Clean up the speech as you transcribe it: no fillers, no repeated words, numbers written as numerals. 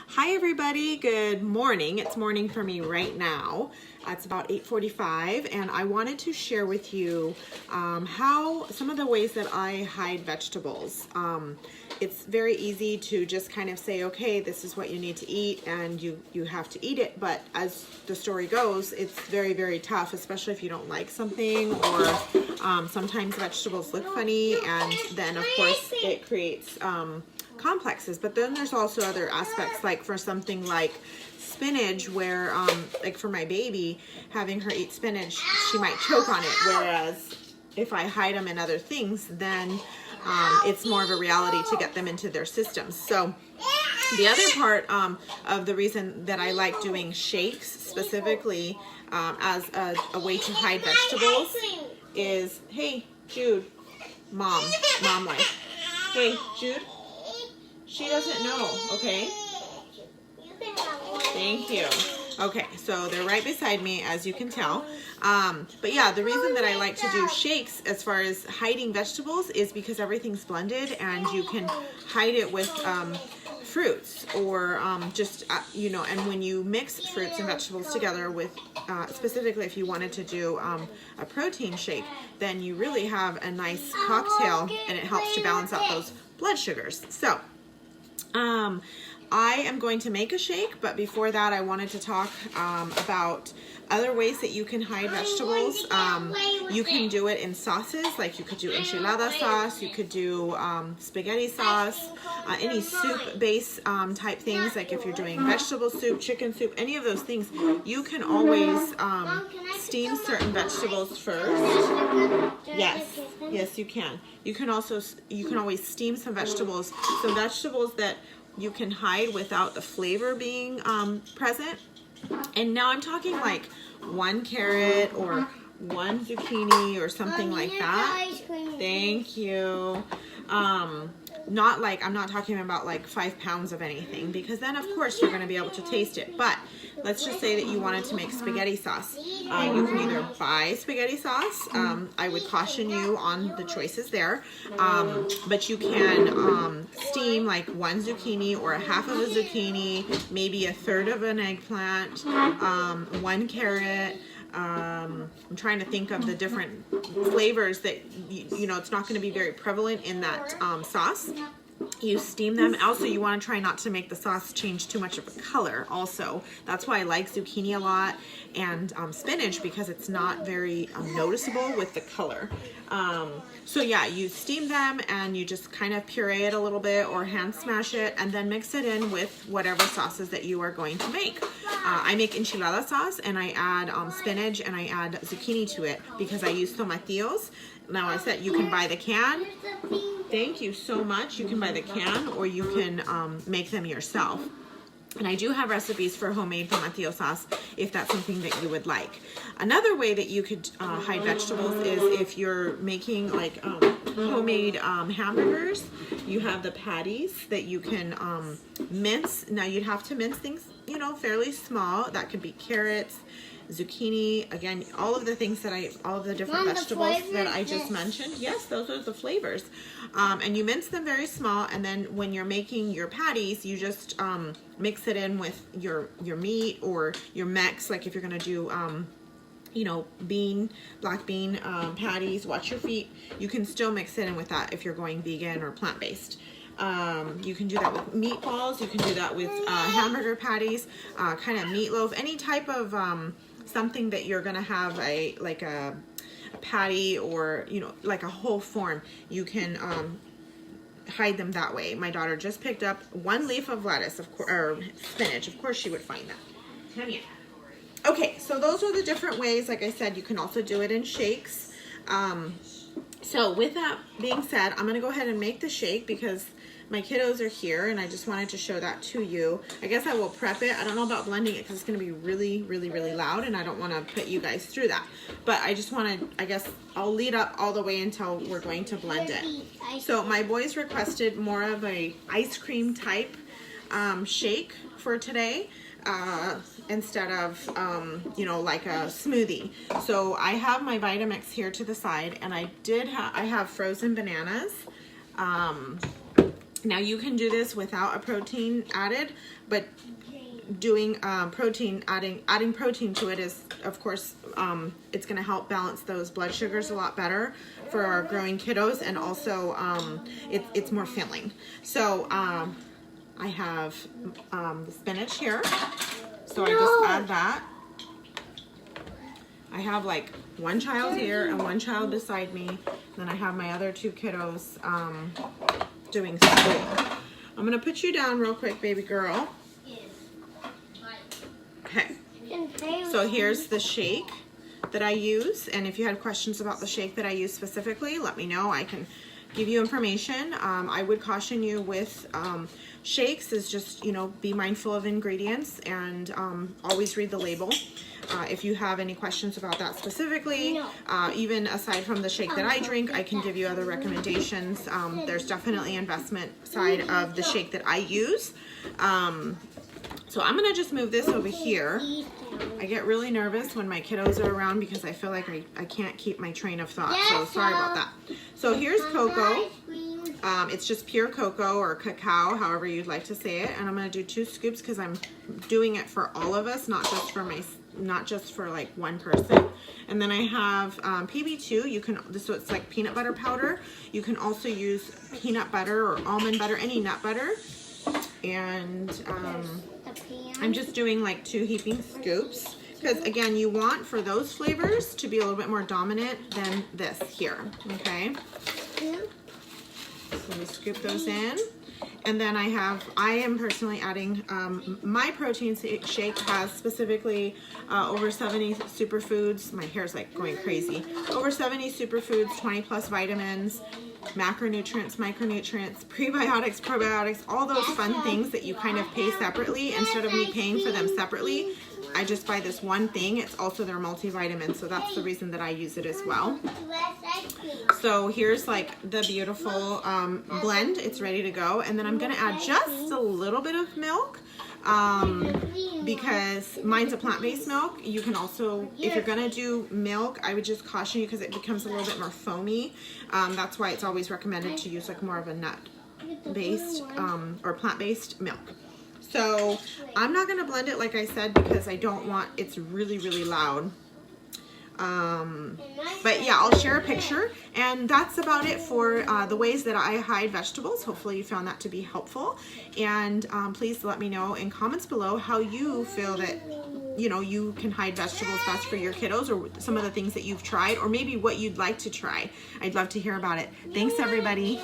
Hi everybody, good morning. It's morning for me right now. It's about 8:45 and I wanted to share with you how some of the ways that I hide vegetables. It's very easy to just kind of say, okay, this is what you need to eat and you have to eat it. But as the story goes, it's very, very tough, especially if you don't like something or sometimes vegetables look funny, and then of course it creates complexes. But then there's also other aspects, like for something like spinach, where like for my baby, having her eat spinach, she might choke on it, whereas if I hide them in other things, then it's more of a reality to get them into their systems. So the other part of the reason that I like doing shakes specifically as a way to hide vegetables is, hey Jude, mom life, hey Jude, she doesn't know, okay? Thank you. Okay, so they're right beside me, as you can tell. But yeah, the reason that I like to do shakes as far as hiding vegetables is because everything's blended and you can hide it with fruits or just, you know, and when you mix fruits and vegetables together with, specifically if you wanted to do a protein shake, then you really have a nice cocktail and it helps to balance out those blood sugars. So, I am going to make a shake, but before that I wanted to talk about other ways that you can hide vegetables. You can do it in sauces, like you could do enchilada sauce, you could do spaghetti sauce, any soup base type things, like if you're doing vegetable soup, chicken soup, any of those things. You can always steam certain vegetables first. Yes, you can. You can always steam some vegetables that you can hide without the flavor being present. And now I'm talking like 1 carrot or 1 zucchini or something like that. Thank you. Not like, I'm not talking about like 5 pounds of anything, because then of course you're going to be able to taste it. But let's just say that you wanted to make spaghetti sauce. You can either buy spaghetti sauce. I would caution you on the choices there. But you can steam like 1 zucchini or a half of a zucchini, maybe a third of an eggplant, 1 carrot. I'm trying to think of the different flavors that, you know, it's not going to be very prevalent in that sauce. You steam them. Also, you want to try not to make the sauce change too much of a color also. That's why I like zucchini a lot and spinach, because it's not very noticeable with the color. So yeah, you steam them and you just kind of puree it a little bit or hand smash it and then mix it in with whatever sauces that you are going to make. I make enchilada sauce and I add spinach and I add zucchini to it because I use tomatillos. Now I said you can buy the can. Thank you so much. You can buy the can or you can make them yourself. And I do have recipes for homemade tomatillo sauce if that's something that you would like. Another way that you could hide vegetables is if you're making like homemade hamburgers. You have the patties that you can mince. Now you'd have to mince things, you know, fairly small. That could be carrots, zucchini, again, all of the things that all of the different vegetables that I just mentioned. Yes, those are the flavors. And you mince them very small, and then when you're making your patties, you just mix it in with your meat or your mix, like if you're gonna do you know, black bean patties, watch your feet. You can still mix it in with that if you're going vegan or plant-based. You can do that with meatballs, you can do that with hamburger patties, kind of meatloaf, any type of something that you're gonna have like a patty or, you know, like a whole form. You can hide them that way. My daughter just picked up 1 leaf of lettuce, of course, or spinach. Of course she would find that. Come here. Okay, so those are the different ways. Like I said, you can also do it in shakes. So with that being said, I'm gonna go ahead and make the shake because my kiddos are here and I just wanted to show that to you. I guess I will prep it. I don't know about blending it because it's gonna be really, really, really loud and I don't wanna put you guys through that. But I just wanna, I guess I'll lead up all the way until we're going to blend it. So my boys requested more of a ice cream type shake for today. Instead of, you know, like a smoothie. So I have my Vitamix here to the side, and I have frozen bananas. Now you can do this without a protein added, but doing adding protein to it is, of course, it's going to help balance those blood sugars a lot better for our growing kiddos, and also it's more filling. So I have the spinach here, so I just add that. I have like one child here and one child beside me. Then I have my other two kiddos doing school. I'm gonna put you down real quick, baby girl. Okay, so here's the shake that I use, and if you had questions about the shake that I use specifically, let me know. I can give you information. I would caution you with shakes is just, you know, be mindful of ingredients and always read the label. If you have any questions about that specifically, even aside from the shake that I drink, I can give you other recommendations. There's definitely investment side of the shake that I use. So I'm gonna just move this over here. I get really nervous when my kiddos are around because I feel like I can't keep my train of thought, so sorry about that. So here's cocoa. It's just pure cocoa or cacao, however you'd like to say it, and I'm gonna do 2 scoops because I'm doing it for all of us, not just for like one person. And then I have PB2. You can, so it's like peanut butter powder. You can also use peanut butter or almond butter, any nut butter. And I'm just doing like 2 heaping scoops because, again, you want for those flavors to be a little bit more dominant than this here, okay? So we scoop those in. And then I am personally adding, my protein shake has specifically over 70 superfoods. My hair's like going crazy. Over 70 superfoods, 20 plus vitamins, macronutrients, micronutrients, prebiotics, probiotics, all those fun things that you kind of pay separately. Instead of me paying for them separately, I just buy this one thing. It's also their multivitamin, so that's the reason that I use it as well. So here's like the beautiful blend. It's ready to go, and then I'm gonna add just a little bit of milk because mine's a plant-based milk. You can also, if you're gonna do milk, I would just caution you because it becomes a little bit more foamy. That's why it's always recommended to use like more of a nut-based or plant-based milk. So I'm not gonna blend it like I said because I don't want, it's really, really loud. But yeah, I'll share a picture, and that's about it for the ways that I hide vegetables. Hopefully you found that to be helpful, and please let me know in comments below how you feel that, you know, you can hide vegetables best for your kiddos, or some of the things that you've tried, or maybe what you'd like to try. I'd love to hear about it. Thanks, everybody.